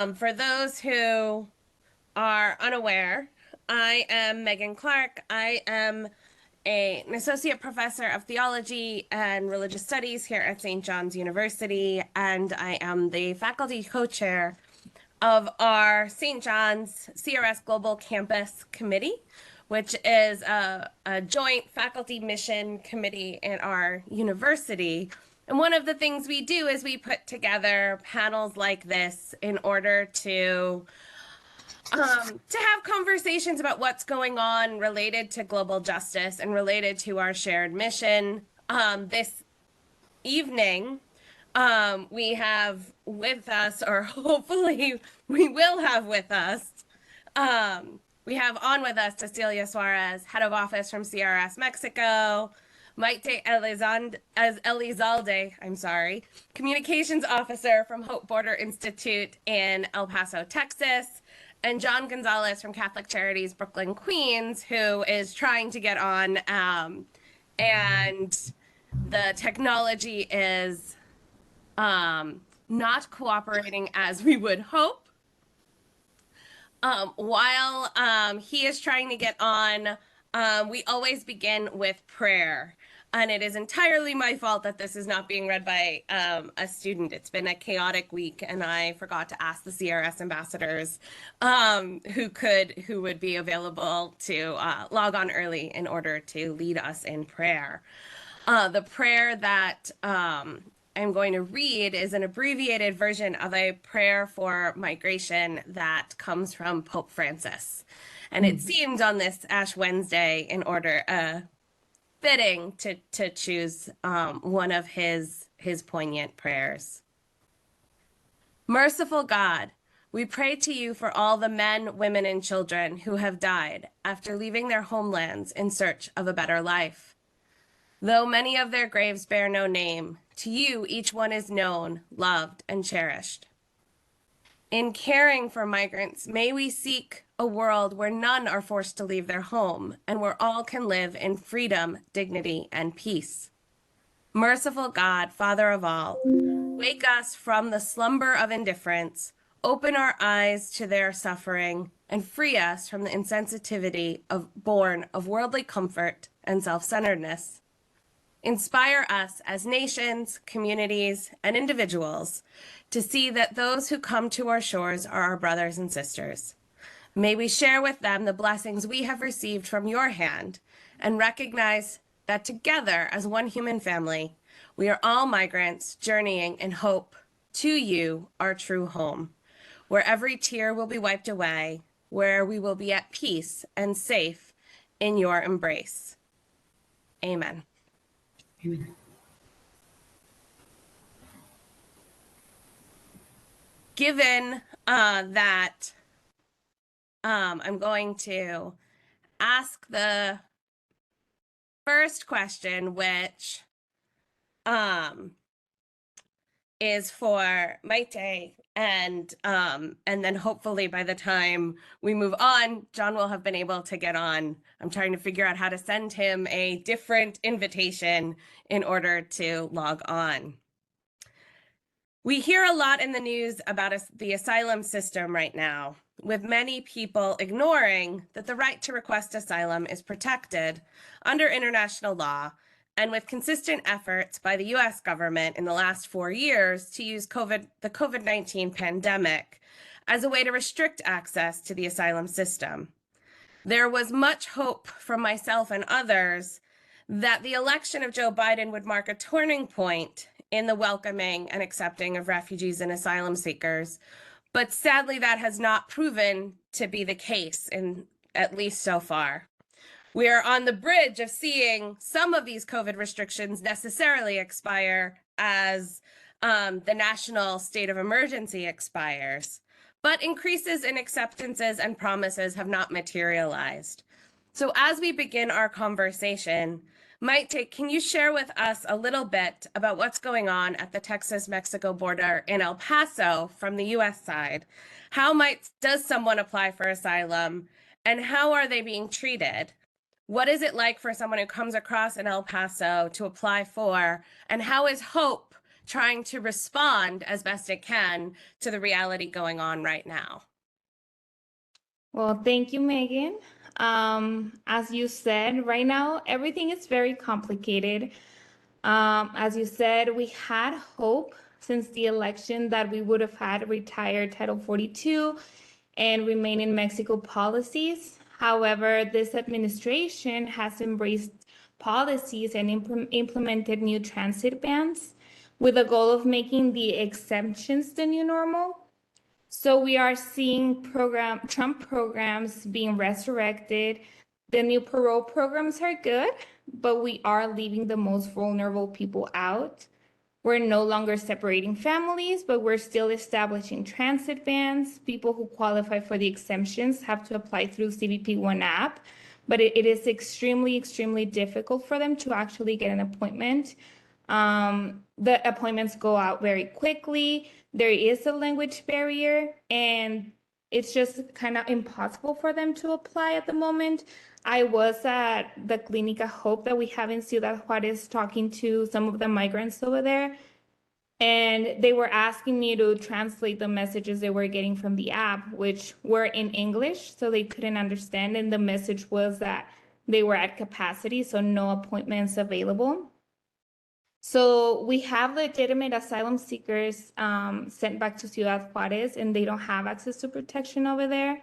For those who are unaware, I am Megan Clark. I am an associate professor of theology and religious studies here at St. John's University, and I am the faculty co-chair of our St. John's CRS Global Campus Committee, which is a joint faculty mission committee at our university. And one of the things we do is we put together panels like this in order to have conversations about what's going on related to global justice and related to our shared mission. This evening, we have with us, or hopefully we will have with us, we have on with us Cecilia Suarez, head of office from CRS Mexico, Mayte Elizalde, communications officer from Hope Border Institute in El Paso, Texas, and John Gonzales from Catholic Charities, Brooklyn, Queens, who is trying to get on, and the technology is not cooperating as we would hope. While he is trying to get on, we always begin with prayer. And it is entirely my fault that this is not being read by a student. It's been a chaotic week, and I forgot to ask the CRS ambassadors who would be available to log on early in order to lead us in prayer. The prayer that I'm going to read is an abbreviated version of a prayer for migration that comes from Pope Francis. And it seemed on this Ash Wednesday in order fitting to choose one of his poignant prayers. Merciful God, we pray to you for all the men, women, and children who have died after leaving their homelands in search of a better life. Though many of their graves bear no name, to you each one is known, loved, and cherished. In caring for migrants, may we seek a world where none are forced to leave their home and where all can live in freedom, dignity, and peace. Merciful God, Father of all, wake us from the slumber of indifference, open our eyes to their suffering, and free us from the insensitivity born of worldly comfort and self-centeredness. Inspire us as nations, communities, and individuals to see that those who come to our shores are our brothers and sisters. May we share with them the blessings we have received from your hand and recognize that together as one human family, we are all migrants journeying in hope to you, our true home, where every tear will be wiped away, where we will be at peace and safe in your embrace. Amen. Amen. Given that I'm going to ask the first question, which is for Mayte, and then hopefully by the time we move on, John will have been able to get on. I'm trying to figure out how to send him a different invitation in order to log on. We hear a lot in the news about the asylum system right now, with many people ignoring that the right to request asylum is protected under international law, and with consistent efforts by the US government in the last 4 years to use the COVID-19 pandemic as a way to restrict access to the asylum system. There was much hope from myself and others that the election of Joe Biden would mark a turning point in the welcoming and accepting of refugees and asylum seekers. But sadly, that has not proven to be the case, at least so far. We are on the bridge of seeing some of these COVID restrictions necessarily expire as the national state of emergency expires. But increases in acceptances and promises have not materialized. So as we begin our conversation, Mayte, can you share with us a little bit about what's going on at the Texas-Mexico border in El Paso from the US side? How does someone apply for asylum, and how are they being treated? What is it like for someone who comes across in El Paso to apply for, and how is hope trying to respond as best it can to the reality going on right now? Well, thank you, Megan. As you said, right now, everything is very complicated. As you said, we had hope since the election that we would have had retired Title 42 and remain in Mexico policies. However, this administration has embraced policies and implemented new transit bans with the goal of making the exemptions the new normal. So we are seeing Trump programs being resurrected. The new parole programs are good, but we are leaving the most vulnerable people out. We're no longer separating families, but we're still establishing transit bans. People who qualify for the exemptions have to apply through CBP One app, but it is extremely, extremely difficult for them to actually get an appointment. The appointments go out very quickly. There is a language barrier, and it's just kind of impossible for them to apply at the moment. I was at the Clínica Hope that we have in Ciudad Juárez talking to some of the migrants over there, and they were asking me to translate the messages they were getting from the app, which were in English, so they couldn't understand. And the message was that they were at capacity, so no appointments available. So we have legitimate asylum seekers sent back to Ciudad Juárez, and they don't have access to protection over there.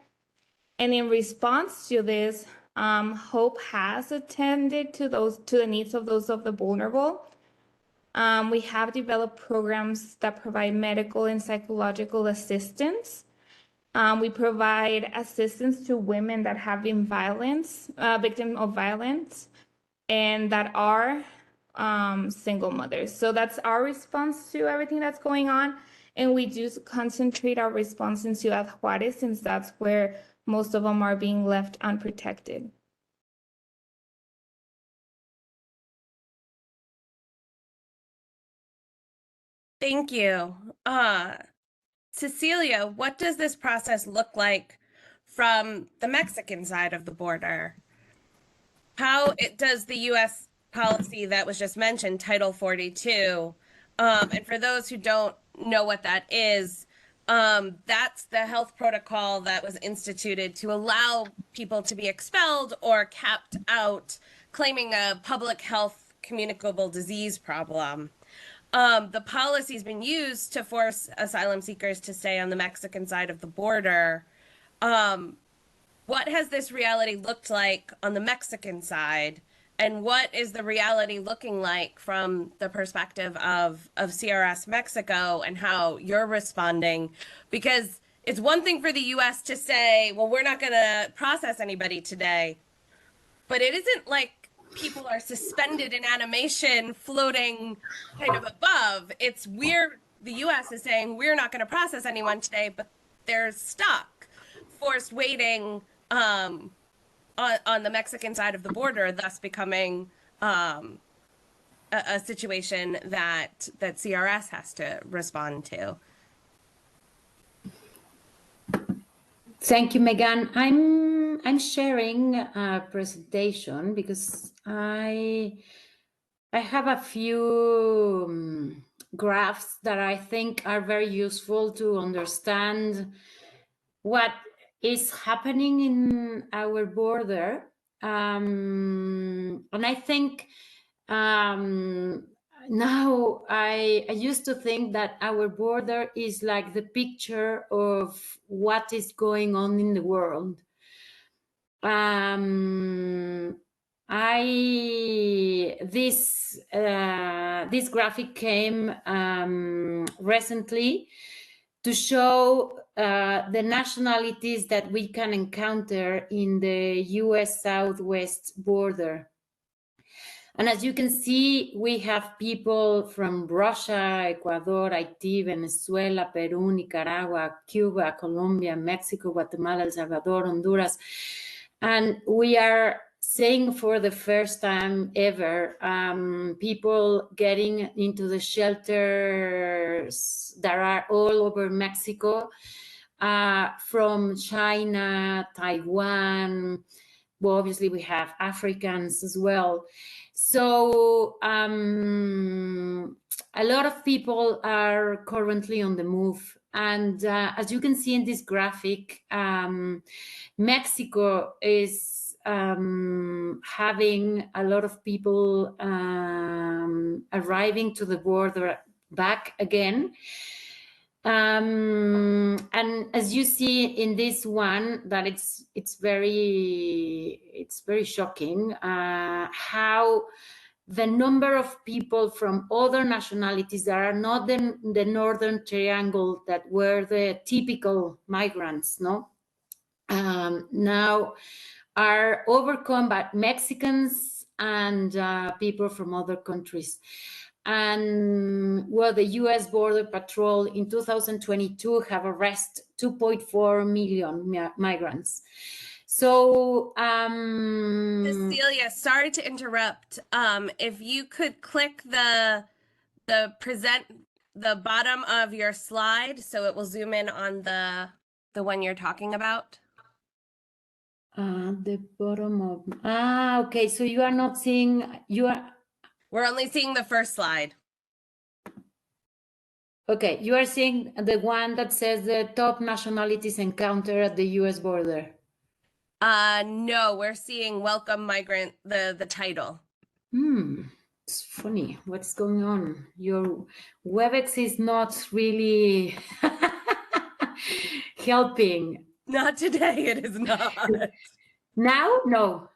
And in response to this, Hope has attended to the needs of those of the vulnerable. We have developed programs that provide medical and psychological assistance. We provide assistance to women that have been victim of violence, and that are single mothers. So that's our response to everything that's going on. And we do concentrate our response in Ciudad Juárez, since that's where most of them are being left unprotected. Thank you. Cecilia, what does this process look like from the Mexican side of the border? How does the U.S. policy that was just mentioned, Title 42, and for those who don't know what that is, that's the health protocol that was instituted to allow people to be expelled or capped out, claiming a public health communicable disease problem. The policy's been used to force asylum seekers to stay on the Mexican side of the border. What has this reality looked like on the Mexican side? And what is the reality looking like from the perspective of CRS Mexico and how you're responding? Because it's one thing for the US to say, well, we're not going to process anybody today. But it isn't like people are suspended in animation floating kind of above. It's the US is saying we're not going to process anyone today, but they're stuck, forced waiting on the Mexican side of the border, thus becoming a situation that CRS has to respond to. Thank you, Meghan. I'm sharing a presentation because I have a few graphs that I think are very useful to understand what is happening in our border. And I think now I used to think that our border is like the picture of what is going on in the world. This graphic came recently to show the nationalities that we can encounter in the US Southwest border. And as you can see, we have people from Russia, Ecuador, Haiti, Venezuela, Peru, Nicaragua, Cuba, Colombia, Mexico, Guatemala, El Salvador, Honduras. And we are seeing for the first time ever people getting into the shelters that are all over Mexico, from China, Taiwan, well, obviously we have Africans as well. So a lot of people are currently on the move. And as you can see in this graphic, Mexico is having a lot of people arriving to the border back again. And as you see in this one, that it's very shocking how the number of people from other nationalities that are not the Northern Triangle, that were the typical migrants, no, now are overcome by Mexicans and people from other countries. And well, the U.S. Border Patrol in 2022 have arrested 2.4 million migrants. So, Cecilia, sorry to interrupt. If you could click the bottom of your slide, so it will zoom in on the one you're talking about. the bottom of okay. So you are not seeing We're only seeing the first slide. Okay, you are seeing the one that says the top nationalities encounter at the U.S. border. No, we're seeing welcome migrant, the title. It's funny. What's going on? Your WebEx is not really helping. Not today, it is not. Now? No.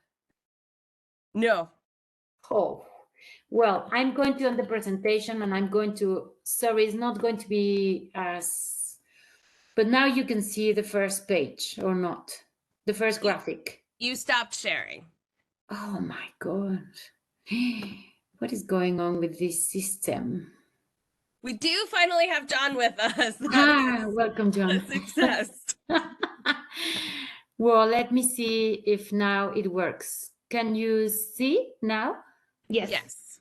No. Oh, well, I'm going to end the presentation and I'm going to, sorry, it's not going to be as, but now you can see the first page or not, the first graphic. You stopped sharing. Oh my God. What is going on with this system? We do finally have John with us. Welcome, John. A success. Well, let me see if now it works. Can you see now? Yes. Yes.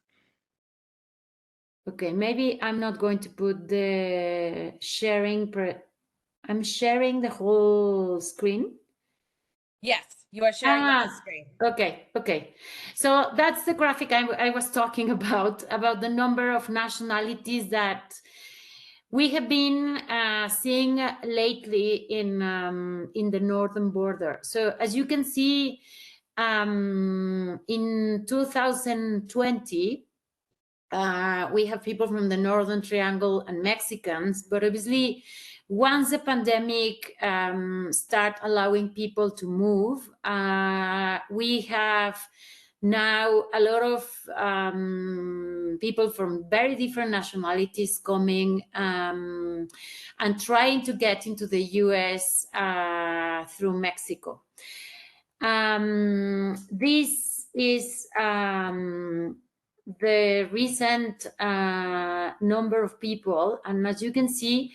Okay, maybe I'm not going to put the sharing. I'm sharing the whole screen. Yes, you are sharing the whole screen. Okay. So that's the graphic I was talking about the number of nationalities that we have been seeing lately in the northern border. So as you can see, in 2020, we have people from the Northern Triangle and Mexicans, but obviously once the pandemic start allowing people to move, we have now a lot of people from very different nationalities coming and trying to get into the US through Mexico. This is the recent number of people, and as you can see,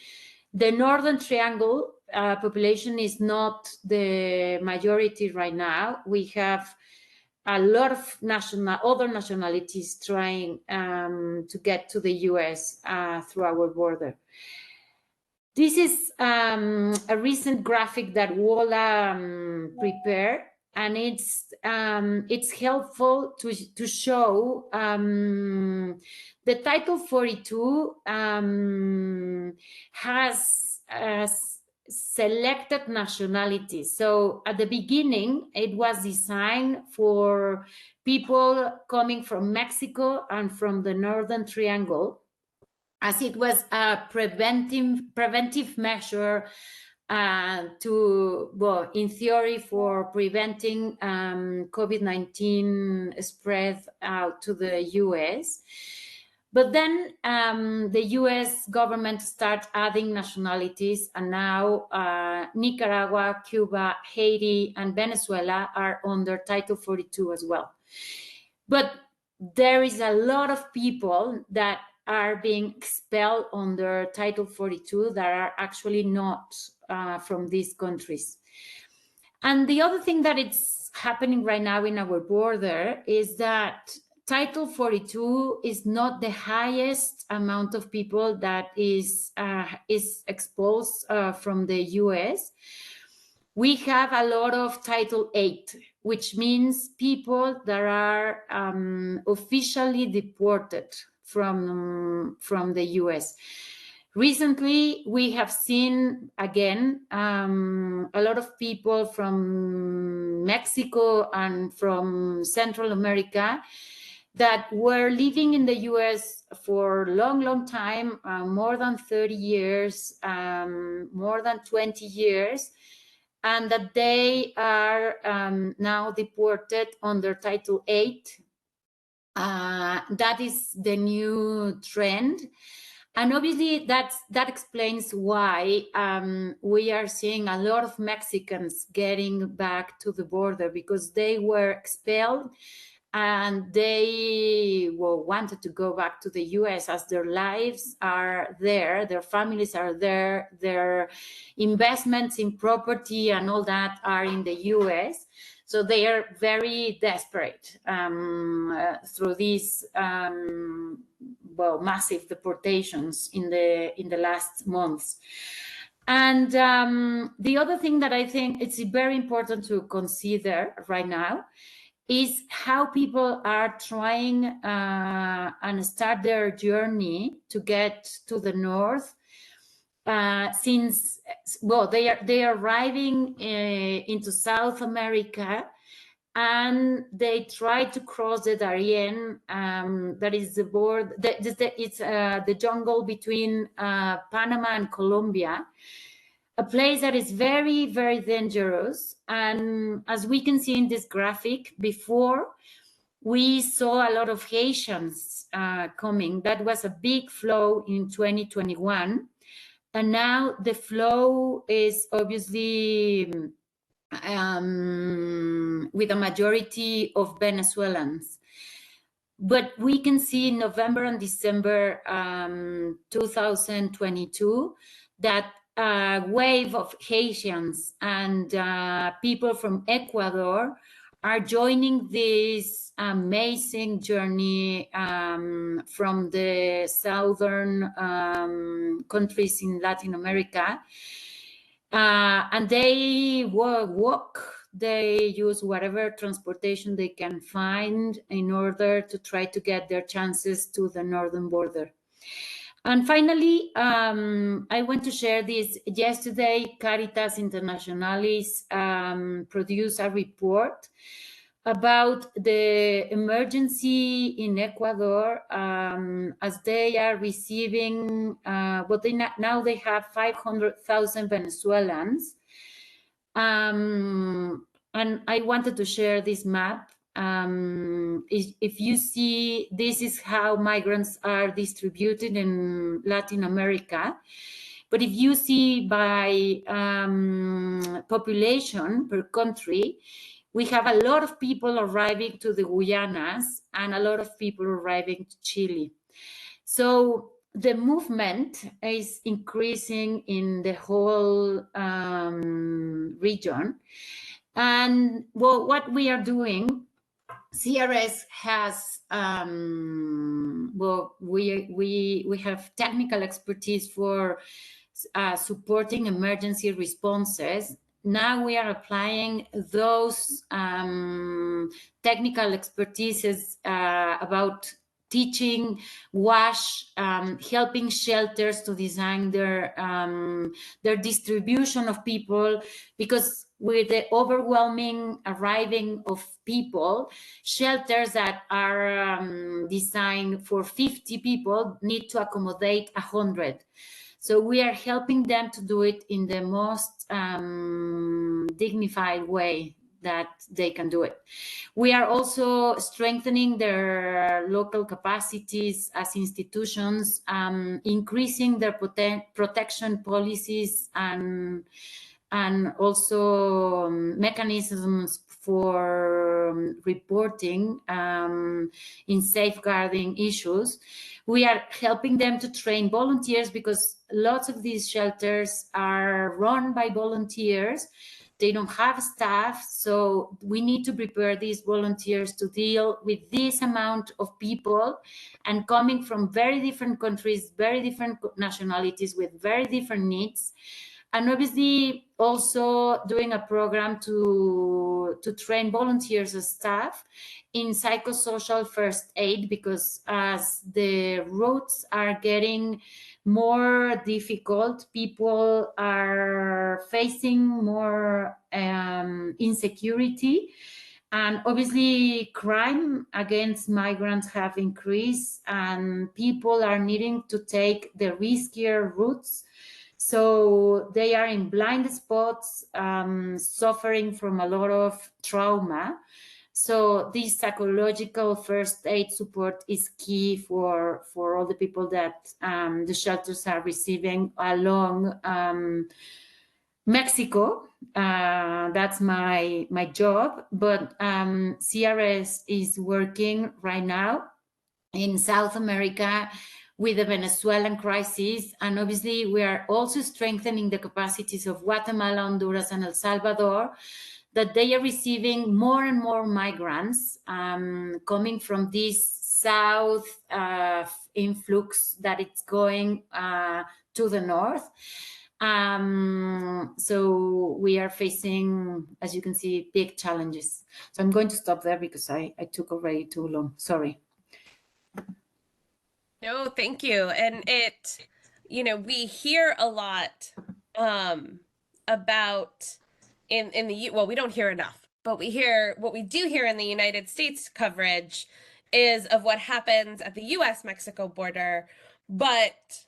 the Northern Triangle population is not the majority right now. We have a lot of other nationalities trying to get to the US through our border. This is a recent graphic that Walla prepared, and it's helpful to show the Title 42 has selected nationalities. So at the beginning, it was designed for people coming from Mexico and from the Northern Triangle, as it was a preventive measure in theory, for preventing COVID-19 spread out to the US. But then the US government started adding nationalities, and now Nicaragua, Cuba, Haiti, and Venezuela are under Title 42 as well. But there is a lot of people that are being expelled under Title 42 that are actually not from these countries. And the other thing that it's happening right now in our border is that Title 42 is not the highest amount of people that is exposed from the US. We have a lot of Title 8, which means people that are officially deported from the US. Recently, we have seen again a lot of people from Mexico and from Central America that were living in the US for a long time, more than 30 years, more than 20 years, and that they are now deported under Title 8. That is the new trend. And obviously that explains why we are seeing a lot of Mexicans getting back to the border, because they were expelled and they wanted to go back to the US, as their lives are there, their families are there, their investments in property and all that are in the US. So they are very desperate through these massive deportations in the last months. And the other thing that I think it's very important to consider right now is how people are trying and start their journey to get to the north. Since they are arriving into South America, and they try to cross the Darien, that is the border. It's the jungle between Panama and Colombia, a place that is very, very dangerous. And as we can see in this graphic, before we saw a lot of Haitians coming. That was a big flow in 2021. And now the flow is obviously with a majority of Venezuelans. But we can see in November and December 2022 that a wave of Haitians and people from Ecuador are joining this amazing journey from the southern countries in Latin America. And they walk, they use whatever transportation they can find in order to try to get their chances to the northern border. And finally, I want to share this. Yesterday, Caritas Internationalis produced a report about the emergency in Ecuador, as they are receiving, now they have 500,000 Venezuelans. And I wanted to share this map. If you see, this is how migrants are distributed in Latin America. But if you see by population per country, we have a lot of people arriving to the Guyanas and a lot of people arriving to Chile. So the movement is increasing in the whole region. And what we are doing, CRS has, we have technical expertise for supporting emergency responses. Now we are applying those technical expertises about teaching, WASH, helping shelters to design their distribution of people, because with the overwhelming arriving of people, shelters that are designed for 50 people need to accommodate 100. So we are helping them to do it in the most dignified way that they can do it. We are also strengthening their local capacities as institutions, increasing their protection policies and also mechanisms for reporting in safeguarding issues. We are helping them to train volunteers, because lots of these shelters are run by volunteers. They don't have staff, so we need to prepare these volunteers to deal with this amount of people and coming from very different countries, very different nationalities with very different needs. and obviously also doing a program to train volunteers as staff in psychosocial first aid, because as the roads are getting more difficult, people are facing more insecurity, and obviously crime against migrants have increased, and people are needing to take the riskier routes. So they are in blind spots, suffering from a lot of trauma. So this psychological first aid support is key for all the people that the shelters are receiving along Mexico. That's my job, but CRS is working right now in South America with the Venezuelan crisis, and obviously we are also strengthening the capacities of Guatemala, Honduras, and El Salvador, that they are receiving more and more migrants coming from this south influx that it's going to the north. So we are facing, as you can see, big challenges. So I'm going to stop there because I took already too long. Sorry. No, thank you. And we hear a lot about in the well, we don't hear enough, but what we do hear in the United States coverage is of what happens at the US-Mexico border. But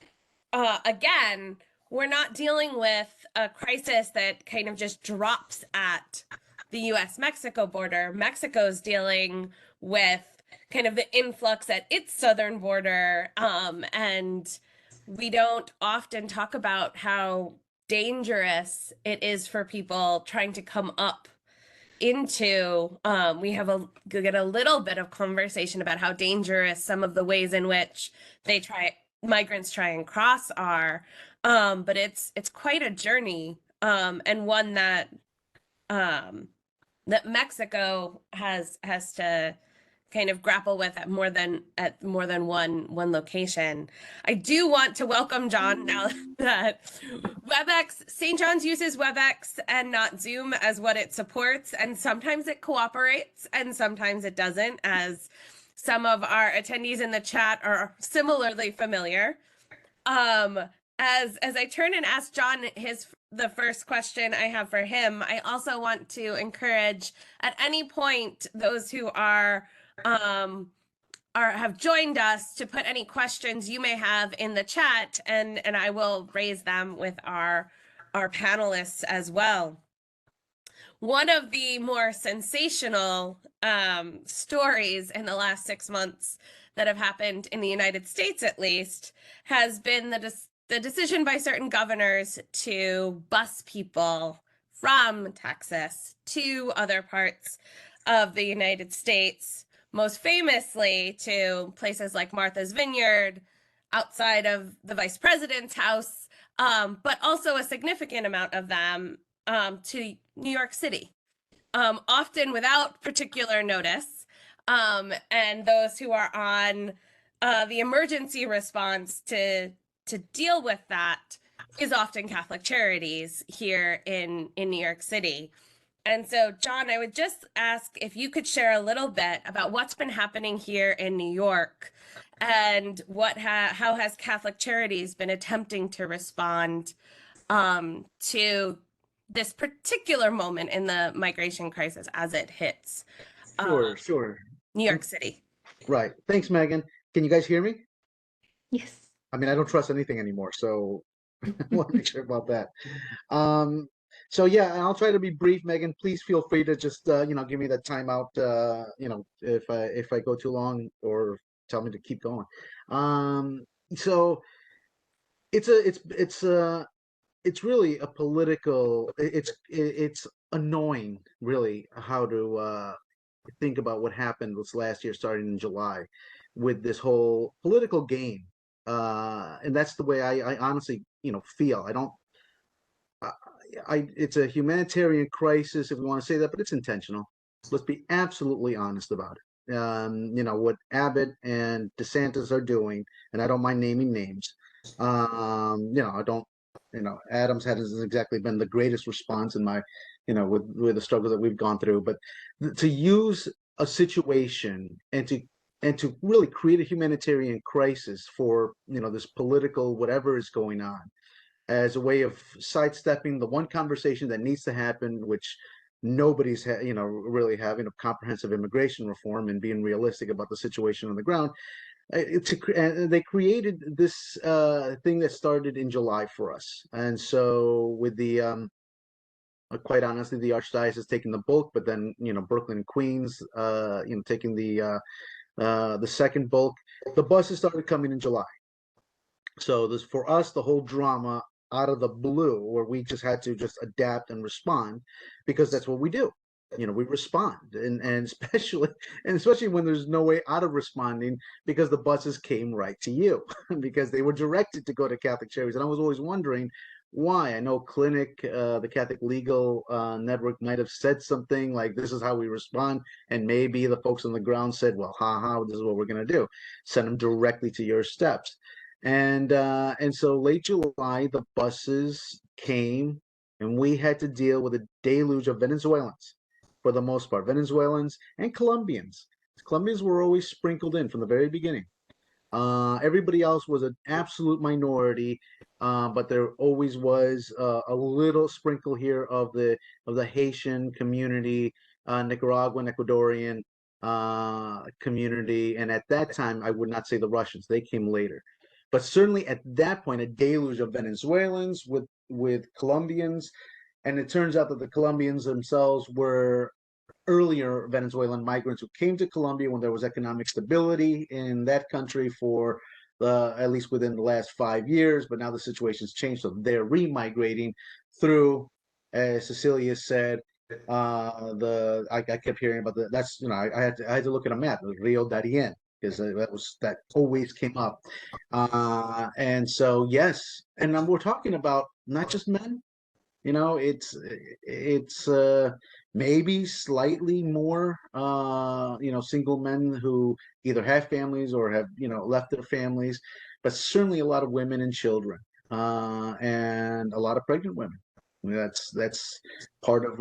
again, we're not dealing with a crisis that kind of just drops at the US-Mexico border. Mexico's dealing with kind of the influx at its southern border. And we don't often talk about how dangerous it is for people trying to come up into we get a little bit of conversation about how dangerous some of the ways in which migrants try and cross are, but it's quite a journey, and one that Mexico has to kind of grapple with at more than one location. I do want to welcome John now that WebEx, St. John's uses WebEx and not Zoom as what it supports, and sometimes it cooperates and sometimes it doesn't, as some of our attendees in the chat are similarly familiar. As I turn and ask John the first question I have for him, I also want to encourage at any point those who have joined us to put any questions you may have in the chat, and I will raise them with our panelists as well. One of the more sensational stories in the last 6 months that have happened in the United States, at least, has been the decision by certain governors to bus people from Texas to other parts of the United States, most famously to places like Martha's Vineyard, outside of the vice president's house, but also a significant amount of them to New York City, often without particular notice. And those who are on the emergency response to deal with that is often Catholic Charities here in New York City. And so, John, I would just ask if you could share a little bit about what's been happening here in New York, and how has Catholic Charities been attempting to respond to this particular moment in the migration crisis as it hits Sure. New York City. Right. Thanks, Megan. Can you guys hear me? Yes. I mean, I don't trust anything anymore, so I want to make sure about that. So yeah, and I'll try to be brief. Megan, please feel free to just give me that timeout. If I go too long, or tell me to keep going. So it's really a political. It's annoying, really, how to think about what happened this last year, starting in July, with this whole political game. And that's the way I honestly, feel. It's a humanitarian crisis, if we want to say that, but it's intentional. Let's be absolutely honest about it. What Abbott and DeSantis are doing, and I don't mind naming names. I don't Adams hasn't exactly been the greatest response in my, with the struggle that we've gone through. But to use a situation and to really create a humanitarian crisis for this political whatever is going on as a way of sidestepping the one conversation that needs to happen, which nobody's really having, of comprehensive immigration reform and being realistic about the situation on the ground. They created this thing that started in July for us, and so with the quite honestly, the archdiocese taking the bulk, but then Brooklyn and Queens, taking the second bulk. The buses started coming in July, so this for us the whole drama out of the blue, where we just had to just adapt and respond, because that's what we do. We respond, and especially when there's no way out of responding, because the buses came right to you because they were directed to go to Catholic Charities. And I was always wondering why. I know Clinic, the Catholic Legal Network, might have said something like, this is how we respond, and maybe the folks on the ground said, well, this is what we're going to do, send them directly to your steps. And so late July, the buses came, and we had to deal with a deluge of Venezuelans, for the most part, Venezuelans and Colombians. Colombians were always sprinkled in from the very beginning. Everybody else was an absolute minority, but there always was a little sprinkle here of the Haitian community, Nicaraguan, Ecuadorian community, and at that time, I would not say the Russians. They came later. But certainly at that point, a deluge of Venezuelans with Colombians. And it turns out that the Colombians themselves were earlier Venezuelan migrants who came to Colombia when there was economic stability in that country for at least within the last 5 years. But now the situation's changed, so they're remigrating through, as Cecilia said, I kept hearing about that's I had to look at a map, the Rio Darien, because that always came up. And so yes, and we're talking about not just men. It's maybe slightly more single men who either have families or have left their families, but certainly a lot of women and children, and a lot of pregnant women. That's part of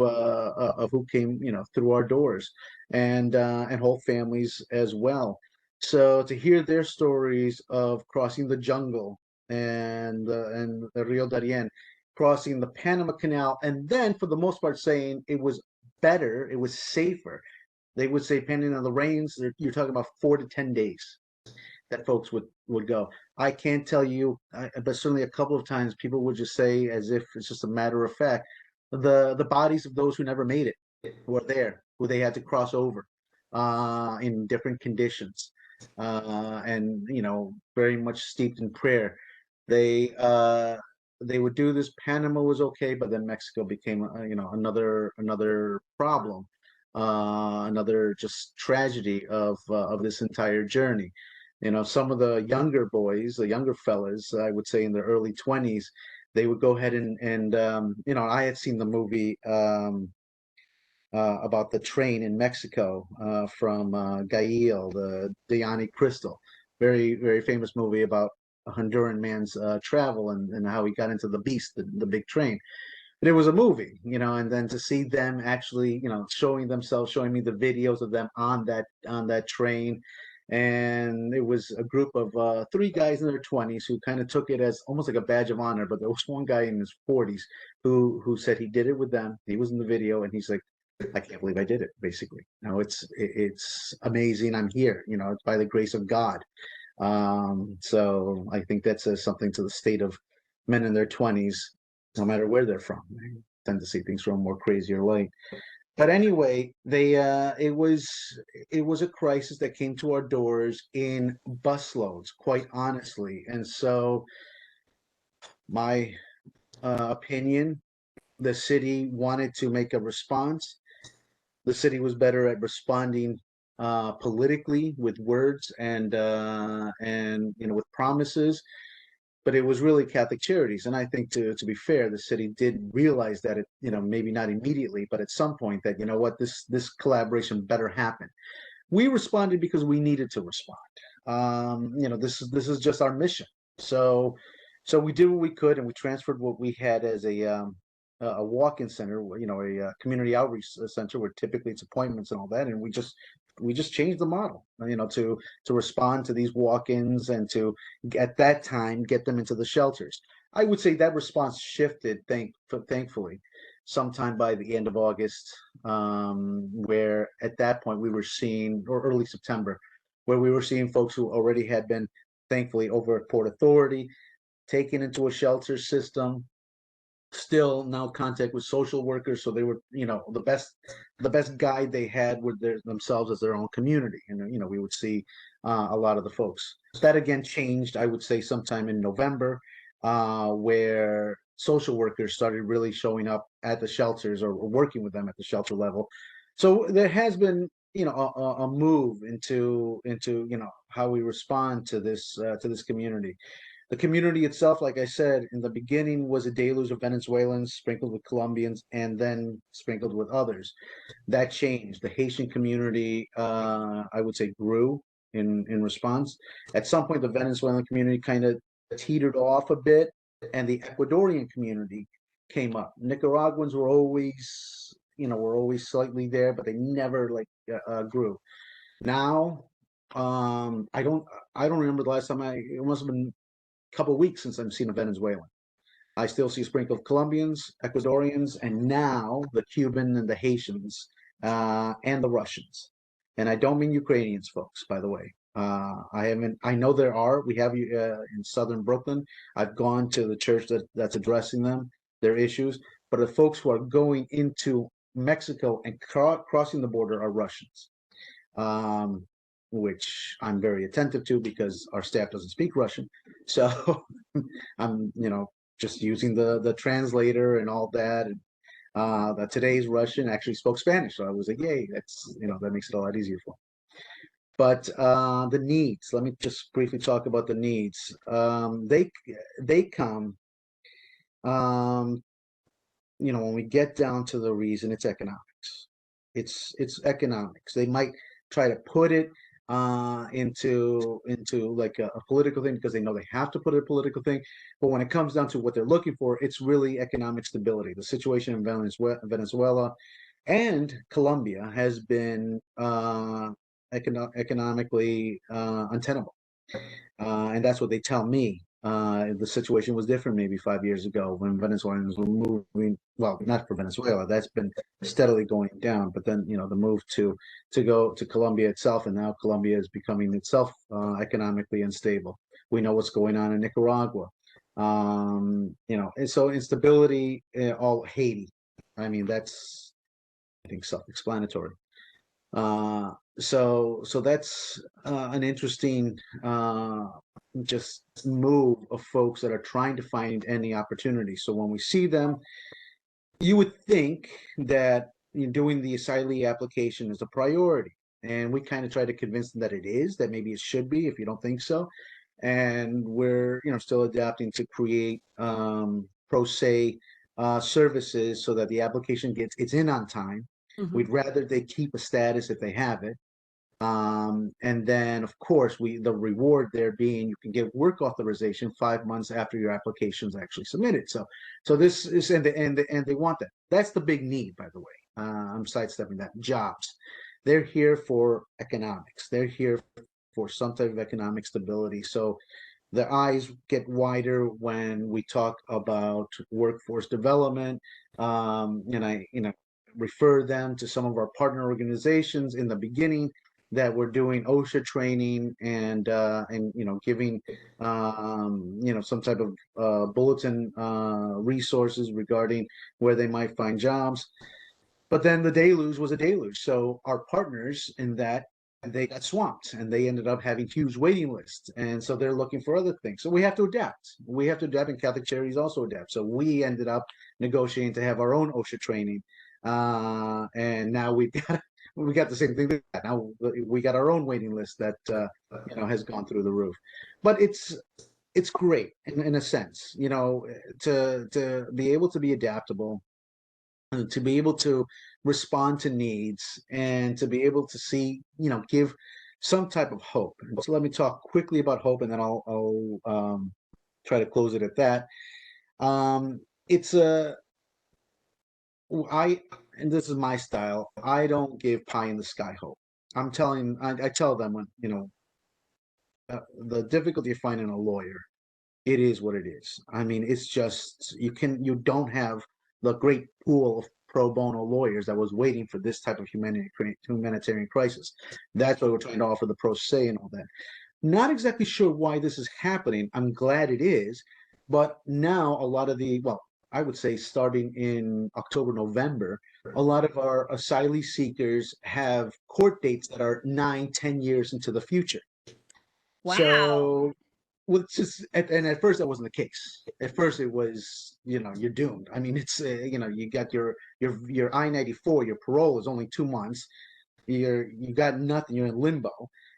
who came through our doors, and whole families as well. So to hear their stories of crossing the jungle and the Rio Darien, crossing the Panama Canal, and then for the most part saying it was better, it was safer. They would say, depending on the rains, you're talking about 4 to 10 days that folks would go. I can't tell you, but certainly a couple of times people would just say, as if it's just a matter of fact, the bodies of those who never made it were there, who they had to cross over in different conditions, and very much steeped in prayer. They would do this. Panama was okay, but then Mexico became another problem, another just tragedy of this entire journey. Some of the younger boys, the younger fellas, I would say in their early 20s, they would go ahead and I had seen the movie about the train in Mexico from Gael, the Diani Crystal, very, very famous movie about a Honduran man's travel and how he got into the beast, the big train. But it was a movie, and then to see them actually, showing themselves, showing me the videos of them on that train. And it was a group of 3 guys in their 20s who kind of took it as almost like a badge of honor. But there was one guy in his 40s who said he did it with them. He was in the video, and he's like, I can't believe I did it, basically. It's amazing. I'm here, it's by the grace of God. So I think that says something to the state of men in their 20s, no matter where they're from. They tend to see things from a more crazier light. But anyway, it was a crisis that came to our doors in busloads, quite honestly. And so my opinion, the city wanted to make a response. The city was better at responding politically with words and with promises, but it was really Catholic Charities. And I think to be fair, the city did realize that maybe not immediately, but at some point that what, this collaboration better happen. We responded because we needed to respond. This is just our mission. So So we did what we could, and we transferred what we had as a walk-in center, a community outreach center where typically it's appointments and all that, and we just changed the model, to respond to these walk-ins and to at that time get them into the shelters. I would say that response shifted, thankfully, sometime by the end of August, where at that point we were seeing, or early September, where we were seeing folks who already had been, thankfully, over at Port Authority, taken into a shelter system, still now contact with social workers. So they were, the best guide they had with themselves as their own community. And, we would see a lot of the folks. That again changed, I would say, sometime in November, where social workers started really showing up at the shelters or working with them at the shelter level. So there has been, a move into how we respond to this community. The community itself, like I said, in the beginning was a deluge of Venezuelans sprinkled with Colombians and then sprinkled with others. That changed. The Haitian community, I would say, grew in response. At some point, the Venezuelan community kind of teetered off a bit, and the Ecuadorian community came up. Nicaraguans were always, slightly there, but they never grew. Now, I don't remember the last time it must have been couple of weeks since I've seen a Venezuelan. I still see a sprinkle of Colombians, Ecuadorians, and now the Cuban and the Haitians, and the Russians. And I don't mean Ukrainians, folks, by the way. I know we have in southern Brooklyn. I've gone to the church that's addressing their issues, but the folks who are going into Mexico and crossing the border are Russians. Which I'm very attentive to because our staff doesn't speak Russian. So I'm, just using the translator and all that. And today's Russian actually spoke Spanish. So I was like, yay, that makes it a lot easier for me. But the needs, let me just briefly talk about the needs. They come, when we get down to the reason, it's economics. It's economics. They might try to put it into like a political thing because they know they have to put a political thing, but when it comes down to what they're looking for, it's really economic stability. The situation in Venezuela and Colombia has been economically untenable, and that's what they tell me. The situation was different maybe 5 years ago when Venezuelans were moving. Well, not for Venezuela, that's been steadily going down. But then, the move to go to Colombia itself, and now Colombia is becoming itself economically unstable. We know what's going on in Nicaragua. And so instability, all Haiti. I mean, that's, I think, self-explanatory. So that's an interesting just move of folks that are trying to find any opportunity. So when we see them, you would think that doing the asylee application is a priority, and we kind of try to convince them that it is, that maybe it should be if you don't think so. And we're still adapting to create pro se services so that the application it's in on time. We'd rather they keep a status if they have it. And then, of course, the reward there being you can get work authorization 5 months after your application is actually submitted. So this is, and they want that. That's the big need, by the way. I'm sidestepping that. Jobs. They're here for economics. They're here for some type of economic stability. So the eyes get wider when we talk about workforce development. And I, refer them to some of our partner organizations in the beginning that we're doing OSHA training and giving some type of bulletin resources regarding where they might find jobs. But then the deluge was a deluge, so our partners in that, they got swamped and they ended up having huge waiting lists, and so they're looking for other things. So we have to adapt, and Catholic Charities also adapt. So we ended up negotiating to have our own OSHA training, and now we got the same thing. Now we got our own waiting list that has gone through the roof. But it's great in a sense, to be able to be adaptable, and to be able to respond to needs, and to be able to see, give some type of hope. So let me talk quickly about hope, and then I'll try to close it at that. It's a I and this is my style. I don't give pie in the sky hope. I tell them when the difficulty of finding a lawyer. It is what it is. I mean, it's just you don't have the great pool of pro bono lawyers that was waiting for this type of humanitarian crisis. That's why we're trying to offer the pro se and all that. Not exactly sure why this is happening. I'm glad it is, but now a lot of I would say starting in October, November, a lot of our asylee seekers have court dates that are 9, 10 years into the future. Wow. So, which is, and at first that wasn't the case. At first it was, you're doomed. I mean, it's, you got your I-94, your parole is only 2 months. You got nothing. You're in limbo,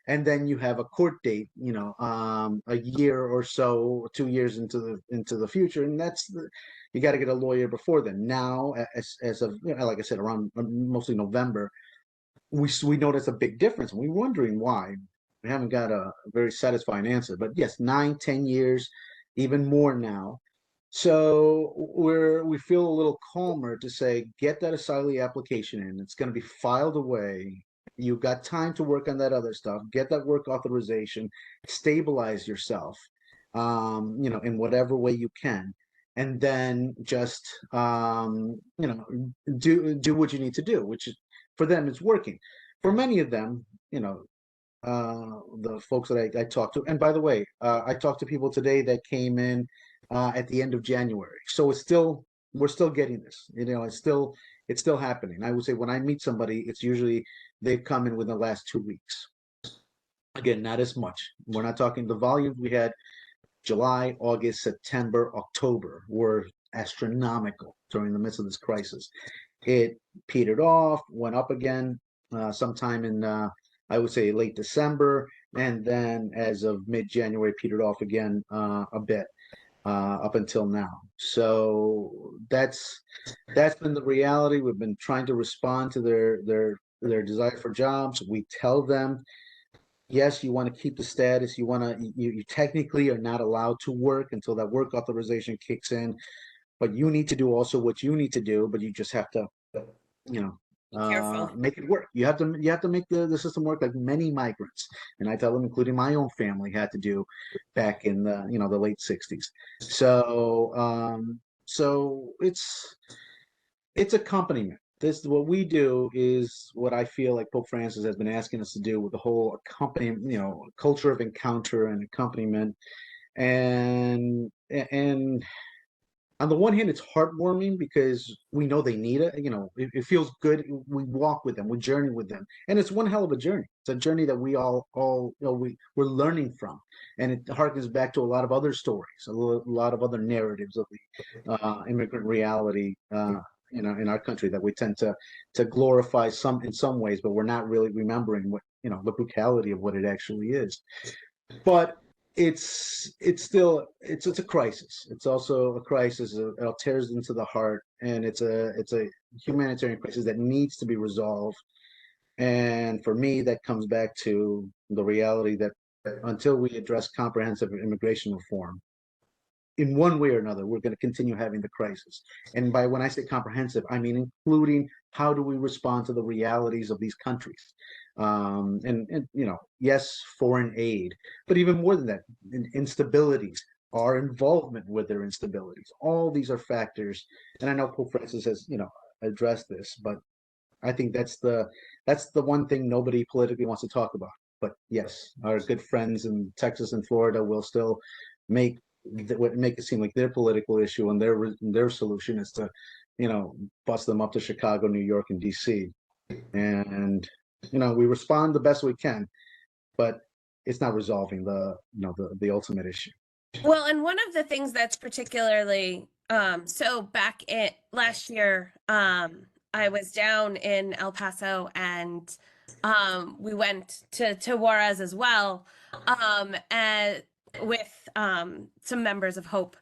and then you have a court date. A year or so, 2 years into the future, and you got to get a lawyer before then. Now, as of like I said, around mostly November, we notice a big difference, and we're wondering why. We haven't got a very satisfying answer, but yes, 9, 10 years, even more now. So we feel a little calmer to say, get that asylee application in. It's going to be filed away. You've got time to work on that other stuff. Get that work authorization. Stabilize yourself, in whatever way you can, and then just do what you need to do. Which is, for them, it's working. For many of them, the folks that I talked to, and by the way, I talked to people today that came in at the end of January. So we're still getting this. It's still happening. I would say when I meet somebody, it's usually they've come in within the last 2 weeks. Again, not as much. We're not talking the volumes we had July, August, September, October were astronomical during the midst of this crisis. It petered off, went up again sometime in I would say late December, and then as of mid-January petered off again a bit up until now. So that's been the reality. We've been trying to respond to their desire for jobs. We tell them, yes, you want to keep the status. You technically are not allowed to work until that work authorization kicks in, but you need to do also what you need to do. But you just have to, Careful. make it work. You have to make the system work, like many migrants, and I tell them, including my own family, had to do back in the the late 60s. So it's accompaniment. What we do is what I feel like Pope Francis has been asking us to do with the whole accompaniment, culture of encounter and accompaniment, and on the one hand, it's heartwarming because we know they need it. It feels good. We walk with them, we journey with them, and it's one hell of a journey. It's a journey that we all we're learning from, and it harkens back to a lot of other stories, a lot of other narratives of the immigrant reality. In our country, that we tend to glorify in some ways, but we're not really remembering what the brutality of what it actually is. But it's a crisis. It's also a crisis. It tears into the heart, and it's a humanitarian crisis that needs to be resolved. And for me, that comes back to the reality that until we address comprehensive immigration reform, in one way or another, we're going to continue having the crisis. And by when I say comprehensive, I mean including how do we respond to the realities of these countries. And yes, foreign aid, but even more than that, instabilities, our involvement with their instabilities. All these are factors. And I know Pope Francis has, addressed this, but I think that's the one thing nobody politically wants to talk about. But yes, our good friends in Texas and Florida will still make it seem like their political issue and their solution is to, bust them up to Chicago, New York, and DC. And we respond the best we can, but it's not resolving the ultimate issue. Well, and one of the things that's particularly so back in last year, I was down in El Paso, and we went to Suarez as well, and with some members of Hope,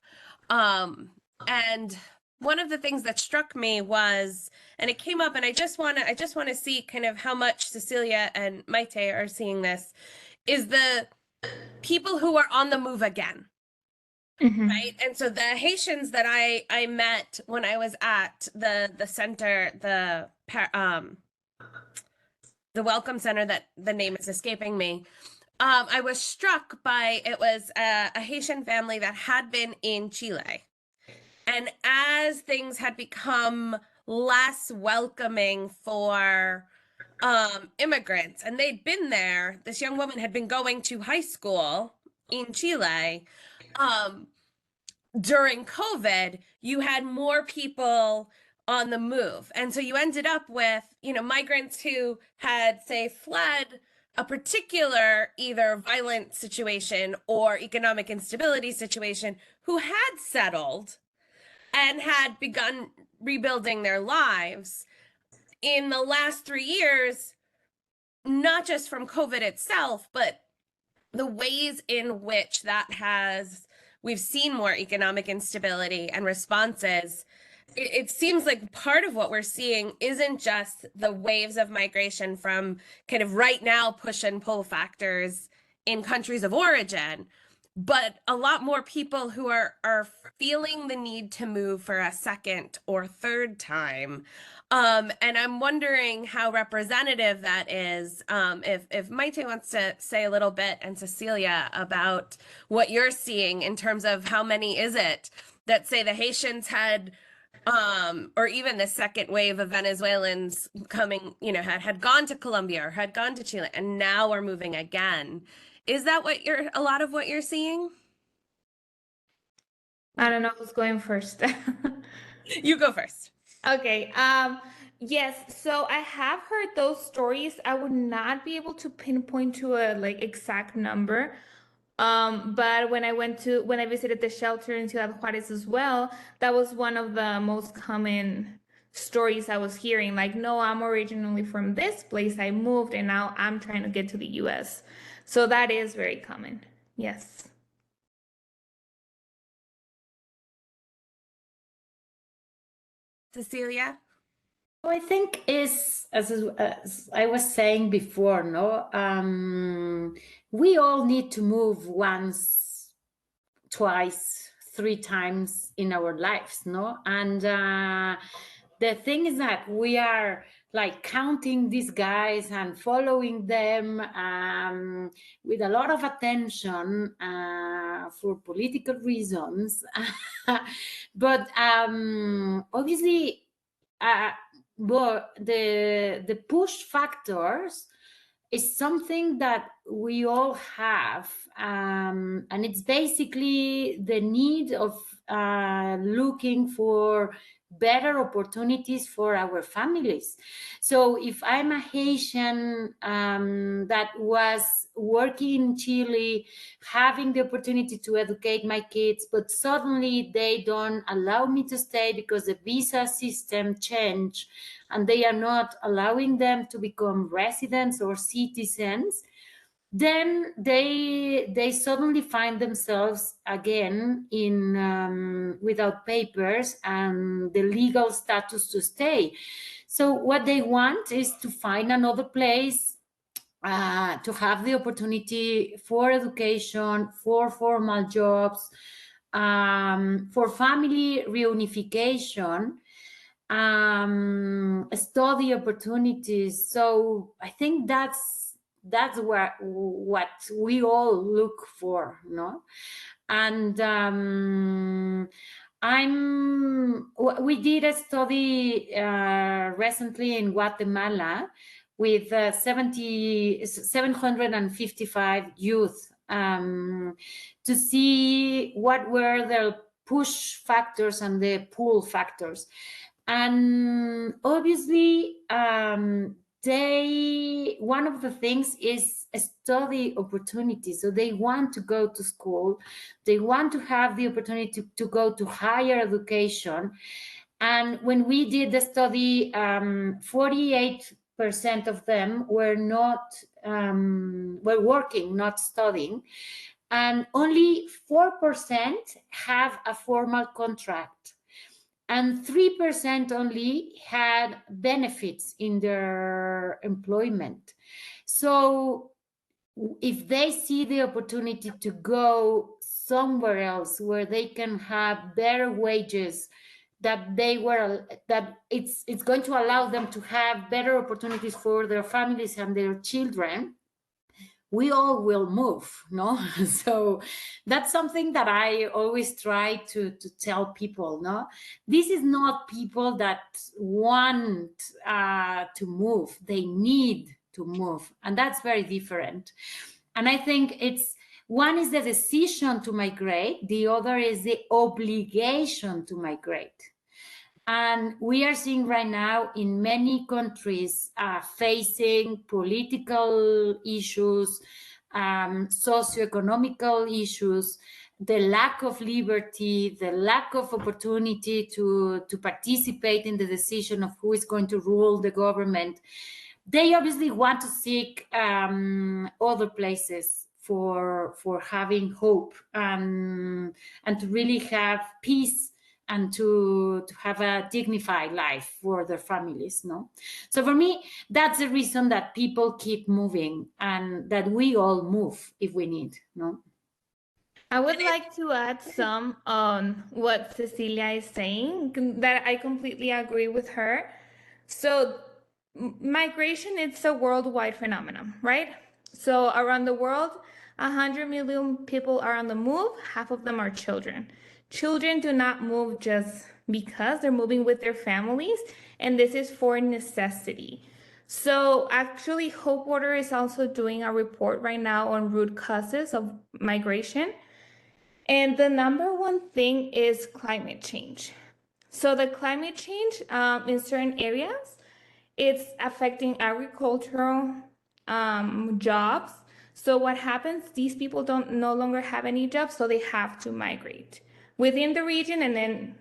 and one of the things that struck me was, and it came up, and I just want to see kind of how much Cecilia and Mayte are seeing this, is the people who are on the move again. Mhm. right? And so the Haitians that I met when I was at the center, the welcome center, that the name is escaping me. I was struck by, it was a Haitian family that had been in Chile. And as things had become less welcoming for immigrants, and they'd been there, this young woman had been going to high school in Chile. Um, During COVID, you had more people on the move. And so you ended up with, migrants who had, say, fled a particular either violent situation or economic instability situation, who had settled and had begun rebuilding their lives in the last 3 years, not just from COVID itself, but the ways in which we've seen more economic instability and responses. It seems like part of what we're seeing isn't just the waves of migration from kind of right now push and pull factors in countries of origin, but a lot more people who are feeling the need to move for a second or third time. And I'm wondering how representative that is. If Mayte wants to say a little bit, and Cecilia, about what you're seeing in terms of how many is it that, say, the Haitians had, or even the second wave of Venezuelans coming, had gone to Colombia or had gone to Chile and now are moving again. Is that a lot of what you're seeing? I don't know who's going first. You go first. Okay. Yes, so I have heard those stories. I would not be able to pinpoint to a like exact number. But when I visited the shelter in Ciudad Juarez as well, that was one of the most common stories I was hearing. Like, no, I'm originally from this place. I moved and now I'm trying to get to the US. So that is very common. Yes. Cecilia? I think is, as I was saying before, no, we all need to move once, twice, three times in our lives, no? And the thing is that we are like counting these guys and following them with a lot of attention for political reasons. But obviously, but the push factors is something that we all have, and it's basically the need of looking for better opportunities for our families. So if I'm a Haitian that was working in Chile, having the opportunity to educate my kids, but suddenly they don't allow me to stay because the visa system changed and they are not allowing them to become residents or citizens, then they suddenly find themselves again in without papers and the legal status to stay. So what they want is to find another place, to have the opportunity for education, for formal jobs, for family reunification, study opportunities. So I think that's what we all look for, no? And we did a study recently in Guatemala with 755 youth, to see what were the push factors and the pull factors. And obviously, one of the things is a study opportunity. So they want to go to school, they want to have the opportunity to go to higher education. And when we did the study, 48% of them were not were working, not studying, and only 4% have a formal contract, and 3% only had benefits in their employment. So if they see the opportunity to go somewhere else where they can have better wages, that it's going to allow them to have better opportunities for their families and their children, we all will move, no? So that's something that I always try to tell people, no? This is not people that want to move, they need to move, and that's very different. And I think it's, one is the decision to migrate, the other is the obligation to migrate. And we are seeing right now in many countries facing political issues, socioeconomical issues, the lack of liberty, the lack of opportunity to participate in the decision of who is going to rule the government. They obviously want to seek other places for having hope, and to really have peace, and to have a dignified life for their families, no? So for me, that's the reason that people keep moving, and that we all move if we need, no? I would like to add some on what Cecilia is saying, that I completely agree with her. So migration, it's a worldwide phenomenon, right? So around the world, 100 million people are on the move. Half of them are children. Children do not move just because they're moving with their families, and this is for necessity. So actually, Hope Water is also doing a report right now on root causes of migration. And the number one thing is climate change. So the climate change in certain areas, it's affecting agricultural jobs. So what happens? These people don't no longer have any jobs, so they have to migrate within the region and then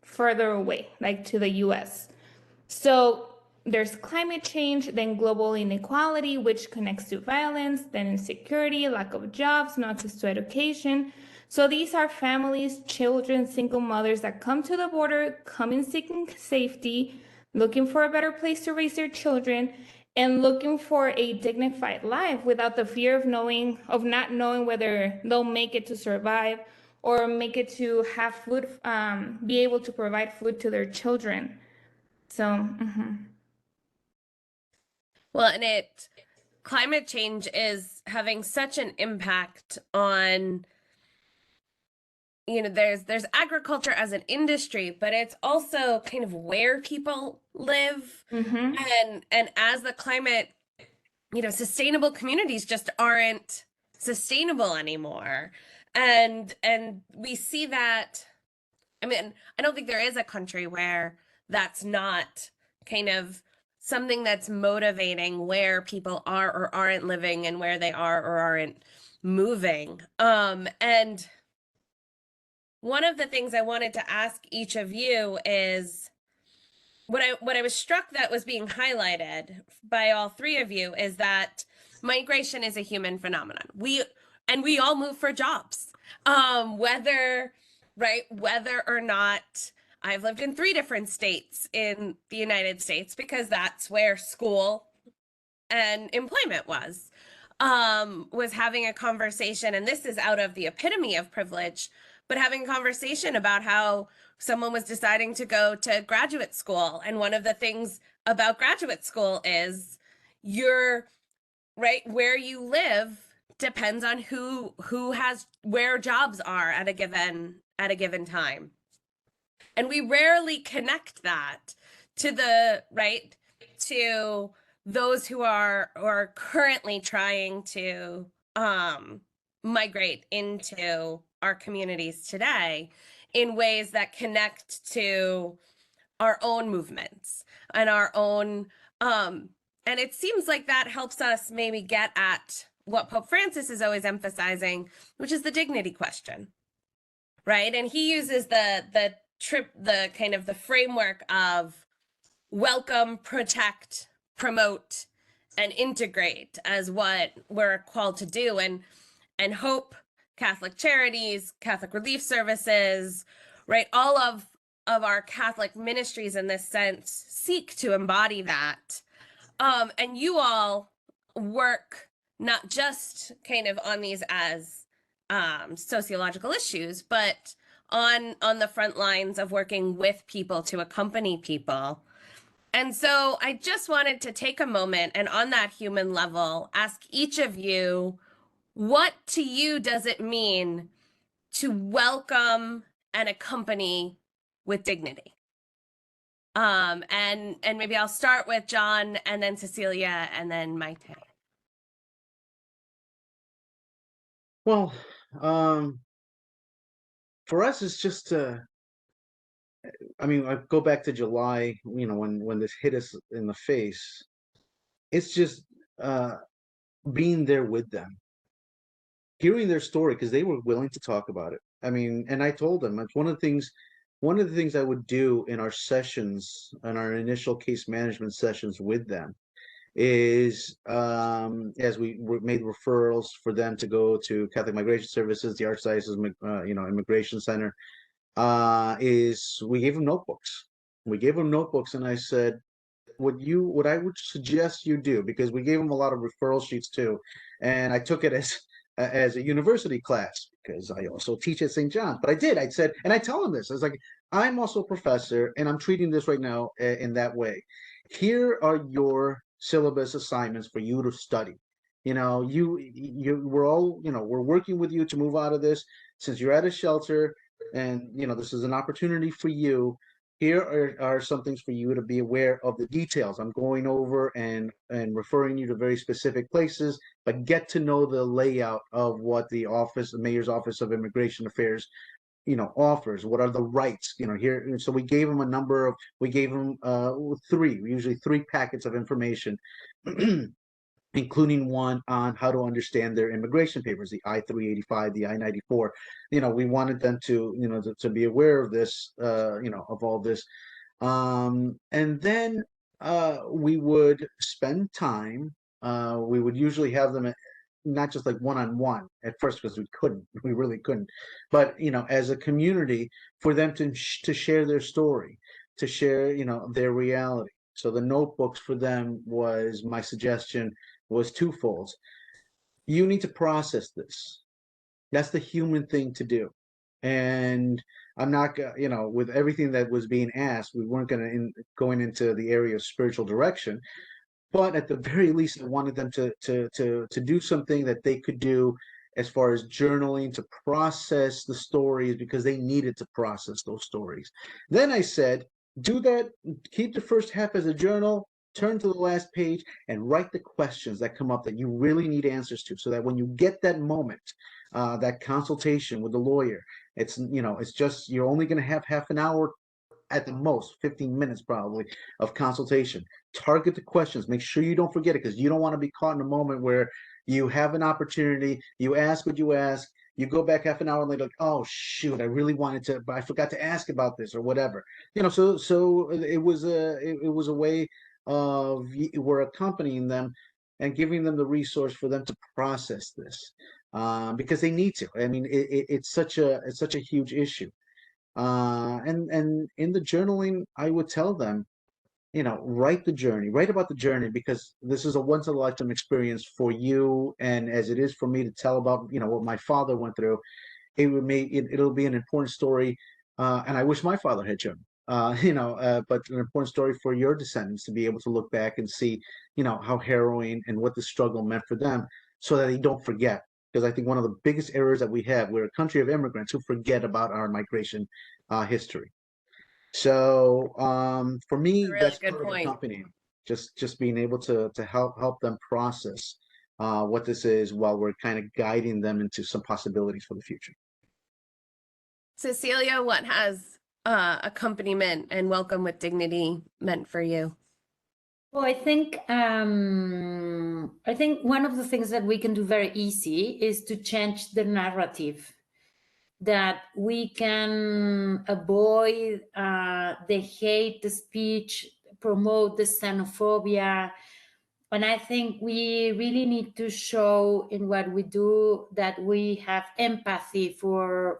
further away, like to the US. So there's climate change, then global inequality, which connects to violence, then insecurity, lack of jobs, no access to education. So these are families, children, single mothers that come to the border, coming seeking safety, looking for a better place to raise their children, and looking for a dignified life without the fear of not knowing whether they'll make it to survive or make it to have food, be able to provide food to their children. So, Well, and climate change is having such an impact on, there's agriculture as an industry, but it's also kind of where people live. And as the climate, sustainable communities just aren't sustainable anymore. And we see that, I mean, I don't think there is a country where that's not kind of something that's motivating where people are or aren't living and where they are or aren't moving. And one of the things I wanted to ask each of you is what I was struck that was being highlighted by all three of you is that migration is a human phenomenon. We all move for jobs. Whether or not I've lived in 3 different states in the United States because that's where school and employment was having a conversation, and this is out of the epitome of privilege, but having a conversation about how someone was deciding to go to graduate school. And one of the things about graduate school is where you live depends on where jobs are at a given time. And we rarely connect that to those who are currently trying to migrate into our communities today in ways that connect to our own movements and our own and it seems like that helps us maybe get at what Pope Francis is always emphasizing, which is the dignity question, right? And he uses the kind of the framework of welcome, protect, promote, and integrate as what we're called to do. And Hope, Catholic Charities, Catholic Relief Services, right? All of our Catholic ministries in this sense seek to embody that. And you all work not just kind of on these as sociological issues, but on the front lines of working with people to accompany people. And so I just wanted to take a moment and on that human level, ask each of you, what to you does it mean to welcome and accompany with dignity? And maybe I'll start with John and then Cecilia and then Mayte. Well, for us, it's just I mean, I go back to July, when this hit us in the face. It's just being there with them, hearing their story because they were willing to talk about it. I mean, and I told them it's one of the things I would do in our sessions, in our initial case management sessions with them, is as we made referrals for them to go to Catholic Migration Services, the Archdiocese, Immigration Center, is we gave them notebooks. We gave them notebooks, and I said, what I would suggest you do, because we gave them a lot of referral sheets too, and I took it as a university class because I also teach at St. John's. But I said, and I tell them this, I was like, I'm also a professor, and I'm treating this right now in that way. Here are your syllabus assignments for you to study. We're all, we're working with you to move out of this. Since you're at a shelter, and this is an opportunity for you. Here are some things for you to be aware of the details. I'm going over and referring you to very specific places, but get to know the layout of what the Mayor's Office of Immigration Affairs, offers. What are the rights, here? So we gave them usually three packets of information, including one on how to understand their immigration papers, the I-385, the I-94. We wanted them to be aware of this, of all this. And then we would spend time. We would usually have them not just like one-on-one at first, because we really couldn't, but as a community, for them to share their story, to share their reality. So the notebooks for them was my suggestion was twofold. You need to process this. That's the human thing to do. And I'm not, with everything that was being asked, we weren't going into the area of spiritual direction. But at the very least, I wanted them to do something that they could do as far as journaling, to process the stories, because they needed to process those stories. Then I said, do that, keep the first half as a journal, turn to the last page and write the questions that come up that you really need answers to, so that when you get that moment, that consultation with the lawyer, it's just, you're only going to have half an hour at the most, 15 minutes probably, of consultation. Target the questions, make sure you don't forget it, because you don't want to be caught in a moment where you have an opportunity, you ask what you ask, you go back half an hour later, like, oh shoot, I really wanted to, but I forgot to ask about this or whatever. So it was a way of, we're accompanying them and giving them the resource for them to process this, because they need to. I mean, it's such a huge issue. And in the journaling, I would tell them, write about the journey, because this is a once in a lifetime experience for you, and as it is for me to tell about, what my father went through. It'll be an important story, and I wish my father had journaled. But an important story for your descendants to be able to look back and see, how harrowing and what the struggle meant for them, so that they don't forget. Because I think one of the biggest errors that we have, we're a country of immigrants who forget about our migration history. So for me, Really that's good part of point. accompanying, just being able to help them process what this is, while we're kind of guiding them into some possibilities for the future. Cecilia, what has accompaniment and welcome with dignity meant for you? Well, I think one of the things that we can do very easy is to change the narrative, that we can avoid the hate speech, promote the xenophobia. And I think we really need to show in what we do that we have empathy for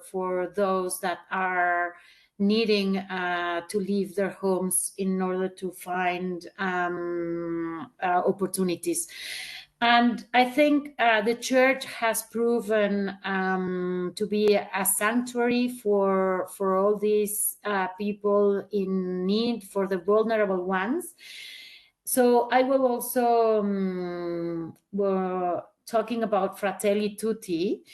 those that are needing to leave their homes in order to find opportunities. And I think the church has proven to be a sanctuary for all these people in need, for the vulnerable ones. So I will also, talking about Fratelli Tutti,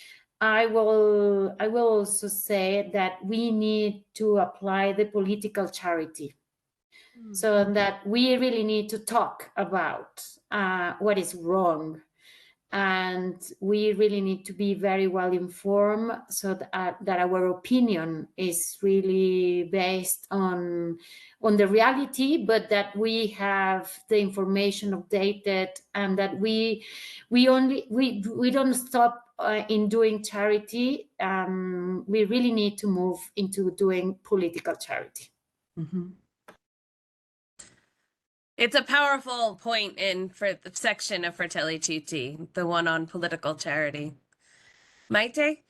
I will also say that we need to apply the political charity, so that we really need to talk about what is wrong, and we really need to be very well informed, so that our opinion is really based on the reality, but that we have the information updated, and that we don't stop in doing charity. We really need to move into doing political charity. Mm-hmm. It's a powerful point in for the section of Fratelli Tutti, the one on political charity. Mayte?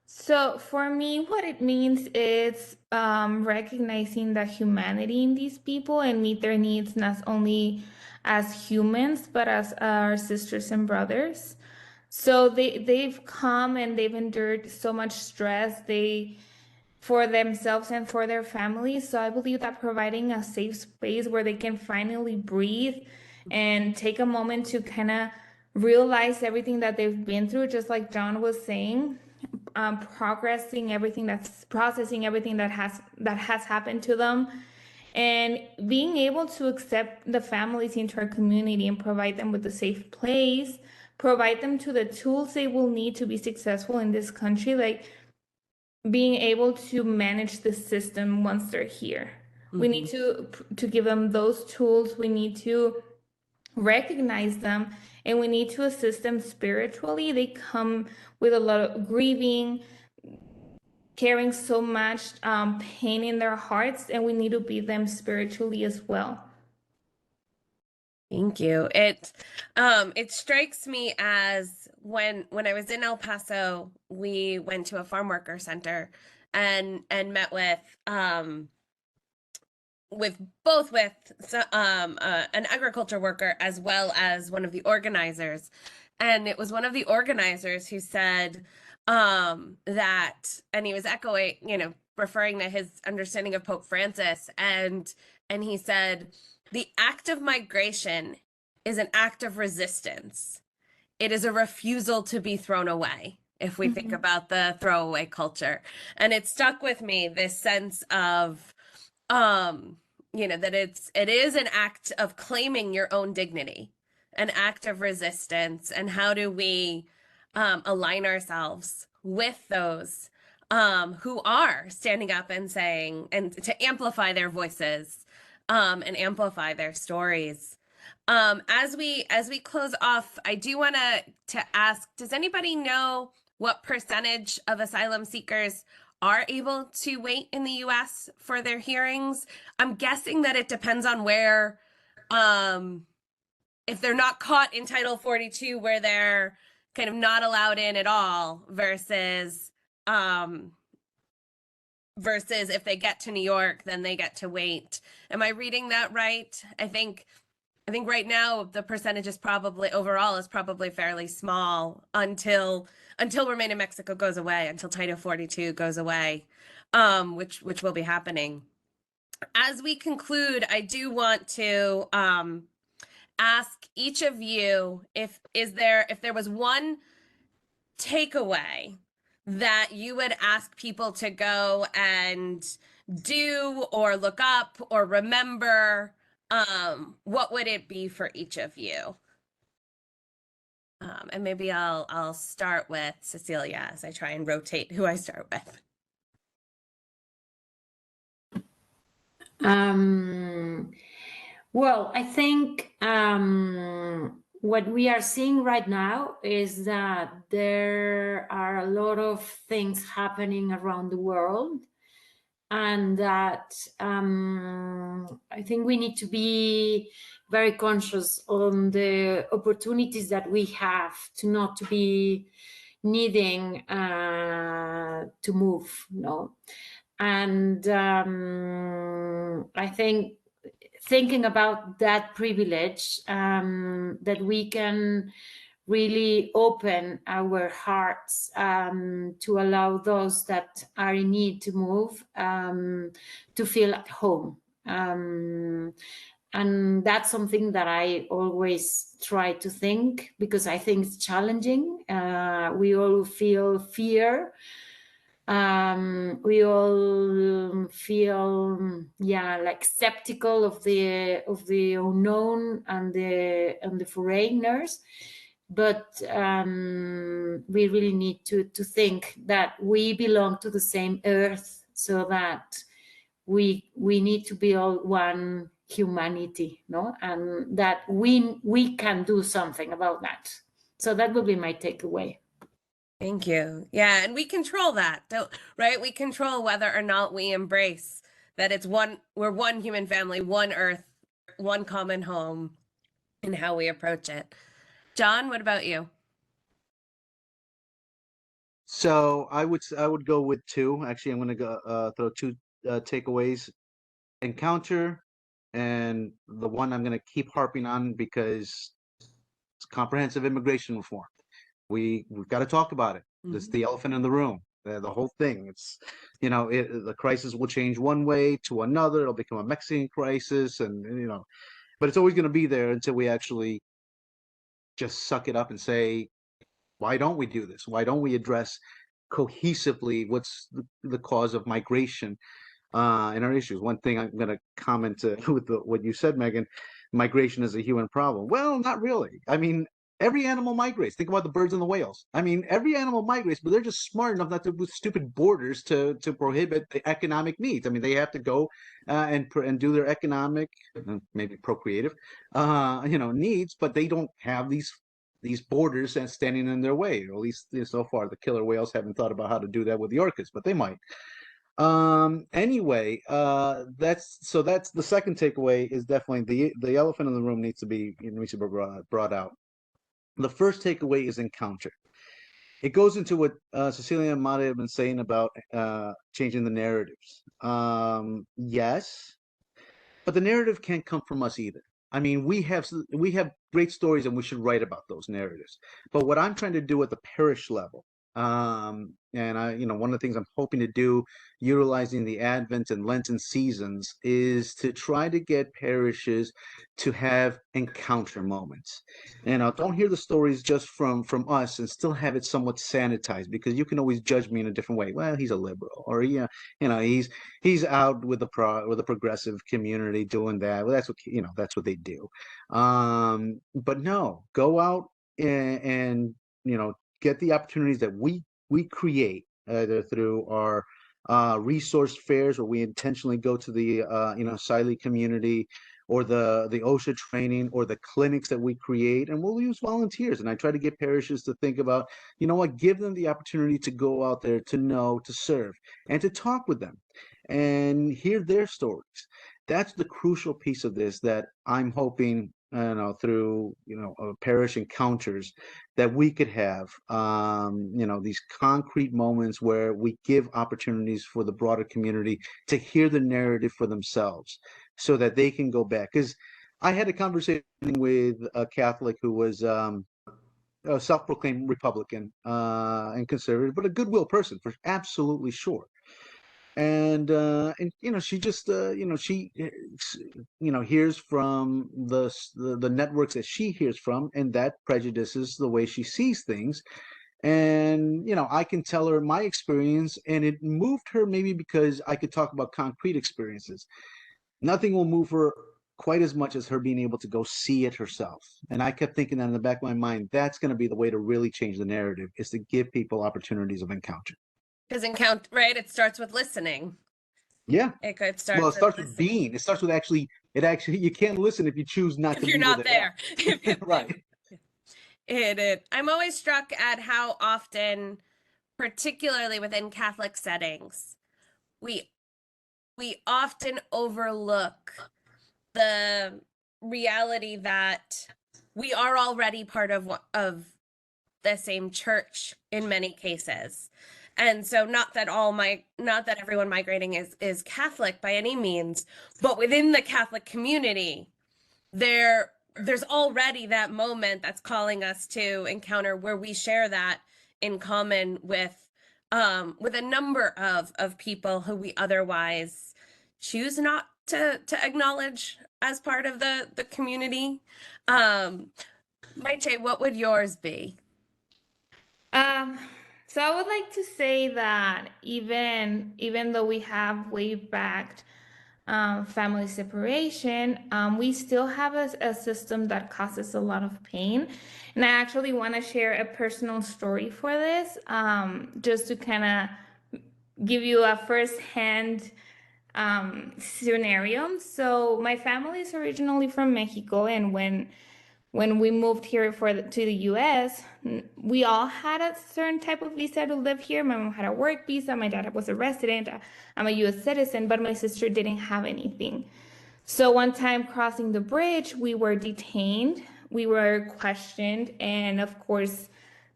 So for me, what it means is recognizing the humanity in these people and meet their needs not only as humans, but as our sisters and brothers. So they've come and they've endured so much stress for themselves and for their families. So I believe that providing a safe space where they can finally breathe and take a moment to kind of realize everything that they've been through, just like John was saying, processing everything that has happened to them, and being able to accept the families into our community and provide them with a safe place, provide them to the tools they will need to be successful in this country, like being able to manage the system once they're here. We need to give them those tools. We need to recognize them, and we need to assist them spiritually. They come with a lot of grieving, carrying so much pain in their hearts, and we need to be them spiritually as well. Thank you. It strikes me as when I was in El Paso, we went to a farm worker center and met with an agriculture worker as well as one of the organizers. And it was one of the organizers who said that, and he was echoing, referring to his understanding of Pope Francis, and he said, the act of migration is an act of resistance. It is a refusal to be thrown away, if we think about the throwaway culture. And it stuck with me, this sense of, that it is an act of claiming your own dignity, an act of resistance. And how do we align ourselves with those who are standing up and saying, and to amplify their voices, and amplify their stories. As we close off, I do want to ask, does anybody know what percentage of asylum seekers are able to wait in the US for their hearings? I'm guessing that it depends on where, if they're not caught in Title 42, where they're kind of not allowed in at all, versus if they get to New York, then they get to wait. Am I reading that right? I think right now the percentage is probably fairly small until Remain in Mexico goes away, until Title 42 goes away, which will be happening. As we conclude, I do want to ask each of you if there was one takeaway that you would ask people to go and do or look up or remember, what would it be for each of you? And maybe I'll start with Cecilia as I try and rotate who I start with. Well, I think what we are seeing right now is that there are a lot of things happening around the world, and that I think we need to be very conscious on the opportunities that we have to not to be needing to move, And I think thinking about that privilege, that we can really open our hearts to allow those that are in need to move, to feel at home. And that's something that I always try to think, because I think it's challenging. We all feel fear. We all feel, like skeptical of the unknown and the foreigners. But we really need to think that we belong to the same earth, so that we need to build one humanity, no? And that we can do something about that. So that will be my takeaway. Thank you. Yeah, and we control that, right? We control whether or not we embrace that we're one human family, one earth, one common home, and how we approach it. John, what about you? So I would go with two. Actually, I'm going to go throw two takeaways: encounter, and the one I'm going to keep harping on because it's comprehensive immigration reform. We've got to talk about it. This is the elephant in the room. The whole thing. It's, the crisis will change one way to another. It'll become a Mexican crisis, and but it's always going to be there until we actually just suck it up and say, why don't we do this? Why don't we address cohesively what's the cause of migration and our issues? One thing I'm going to comment with what you said, Meghan, migration is a human problem. Well, not really. I mean, every animal migrates. Think about the birds and the whales. I mean, every animal migrates, but they're just smart enough not to put stupid borders to prohibit the economic needs. I mean, they have to go and do their economic, maybe procreative, needs, but they don't have these borders and standing in their way. Or at least so far, the killer whales haven't thought about how to do that with the orcas, but they might. Anyway, that's the second takeaway is definitely the elephant in the room needs to be brought out. The first takeaway is encounter. It goes into what Cecilia and Mayte have been saying about changing the narratives. Yes, but the narrative can't come from us either. I mean, we have great stories, and we should write about those narratives. But what I'm trying to do at the parish level, and one of the things I'm hoping to do, utilizing the Advent and Lenten seasons, is to try to get parishes to have encounter moments. Don't hear the stories just from us, and still have it somewhat sanitized, because you can always judge me in a different way. Well, he's a liberal, or he's out with the progressive community doing that. Well, that's what they do. But no, go out and get the opportunities that we create, either through our resource fairs, where we intentionally go to the Siley community, or the OSHA training, or the clinics that we create, and we'll use volunteers. And I try to get parishes to think about, give them the opportunity to go out there, to know, to serve, and to talk with them and hear their stories. That's the crucial piece of this that I'm hoping, through parish encounters, that we could have these concrete moments where we give opportunities for the broader community to hear the narrative for themselves, so that they can go back. Because I had a conversation with a Catholic who was a self-proclaimed Republican and conservative, but a goodwill person, for absolutely sure. And she just she hears from the networks that she hears from, and that prejudices the way she sees things. And I can tell her my experience, and it moved her, maybe because I could talk about concrete experiences. Nothing will move her quite as much as her being able to go see it herself. And I kept thinking that in the back of my mind, that's going to be the way to really change the narrative, is to give people opportunities of encounter. Because encounter, right? It starts with listening. Yeah. It starts with being. It starts with actually. You can't listen if you choose not to be there. Right. I'm always struck at how often, particularly within Catholic settings, we often overlook the reality that we are already part of the same church in many cases. And so not that everyone migrating is Catholic by any means, but within the Catholic community, there's already that moment that's calling us to encounter where we share that in common with a number of people who we otherwise choose not to acknowledge as part of the community. Mayte, what would yours be? Um, so I would like to say that even though we have way back family separation, we still have a system that causes a lot of pain. And I actually want to share a personal story for this, just to kind of give you a first-hand scenario. So my family is originally from Mexico, and when we moved here to the US, we all had a certain type of visa to live here. My mom had a work visa, my dad was a resident, I'm a US citizen, but my sister didn't have anything. So one time crossing the bridge, we were detained, we were questioned, and of course,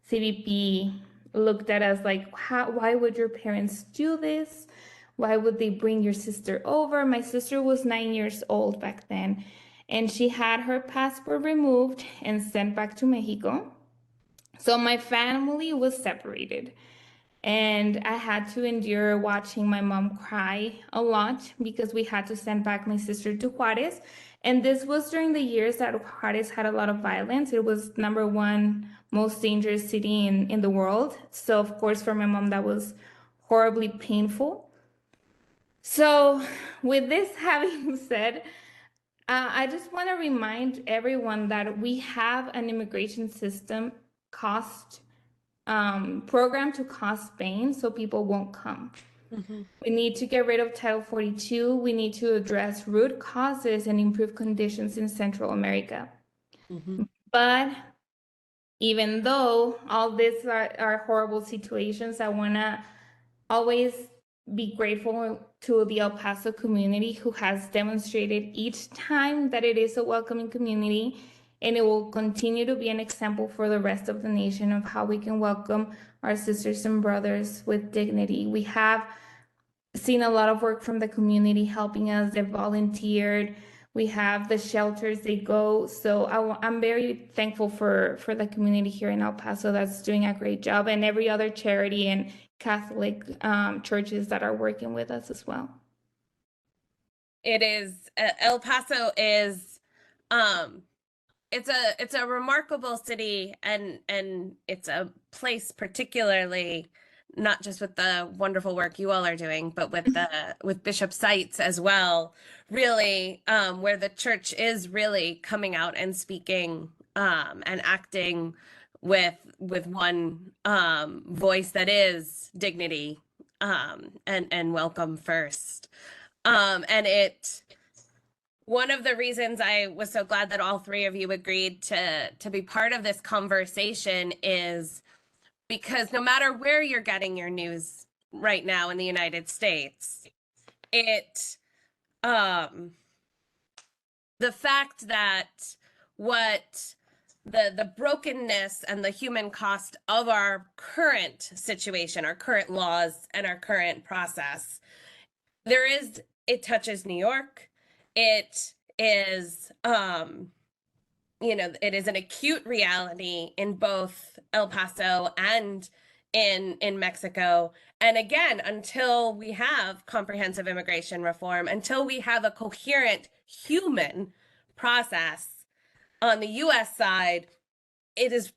CBP looked at us like, why would your parents do this? Why would they bring your sister over? My sister was 9 years old back then, and she had her passport removed and sent back to Mexico. So my family was separated, and I had to endure watching my mom cry a lot because we had to send back my sister to Juarez. And this was during the years that Juarez had a lot of violence. It was #1 most dangerous city in the world. So of course, for my mom, that was horribly painful. So with this having said, I just want to remind everyone that we have an immigration system cost program to cost Spain so people won't come. We need to get rid of Title 42. We need to address root causes and improve conditions in Central America. But even though all these are horrible situations, I want to always be grateful to the El Paso community, who has demonstrated each time that it is a welcoming community, and it will continue to be an example for the rest of the nation of how we can welcome our sisters and brothers with dignity. We have seen a lot of work from the community helping us. They volunteered. We have the shelters they go. So I'm very thankful for the community here in El Paso that's doing a great job, and every other charity and Catholic churches that are working with us as well. It is El Paso is it's a remarkable city, and it's a place particularly, not just with the wonderful work you all are doing, but with Bishop Seitz as well, really, where the church is really coming out and speaking and acting with one voice that is dignity and welcome first. One of the reasons I was so glad that all three of you agreed to be part of this conversation is because no matter where you're getting your news right now in the United States, the fact that what the brokenness and the human cost of our current situation, our current laws, and our current process, it touches New York. It is, it is an acute reality in both El Paso and in Mexico. And again, until we have comprehensive immigration reform, until we have a coherent human process on the US side, it is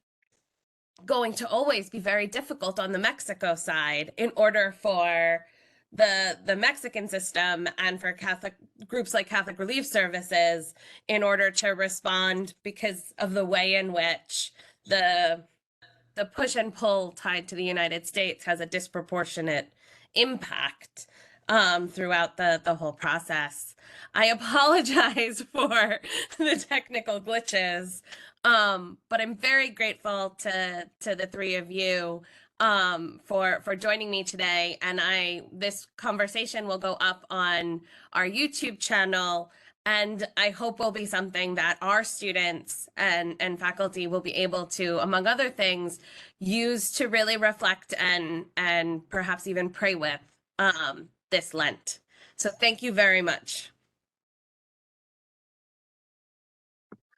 going to always be very difficult on the Mexico side in order for the Mexican system and for Catholic groups like Catholic Relief Services in order to respond, because of the way in which the push and pull tied to the United States has a disproportionate impact throughout the whole process. I apologize for the technical glitches, but I'm very grateful to the three of you for joining me today. And this conversation will go up on our YouTube channel And I hope will be something that our students and faculty will be able to, among other things, use to really reflect and perhaps even pray with this Lent. So thank you very much.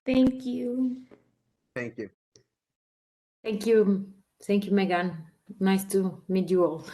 Thank you. Thank you. Thank you. Thank you, Meghan. Nice to meet you all.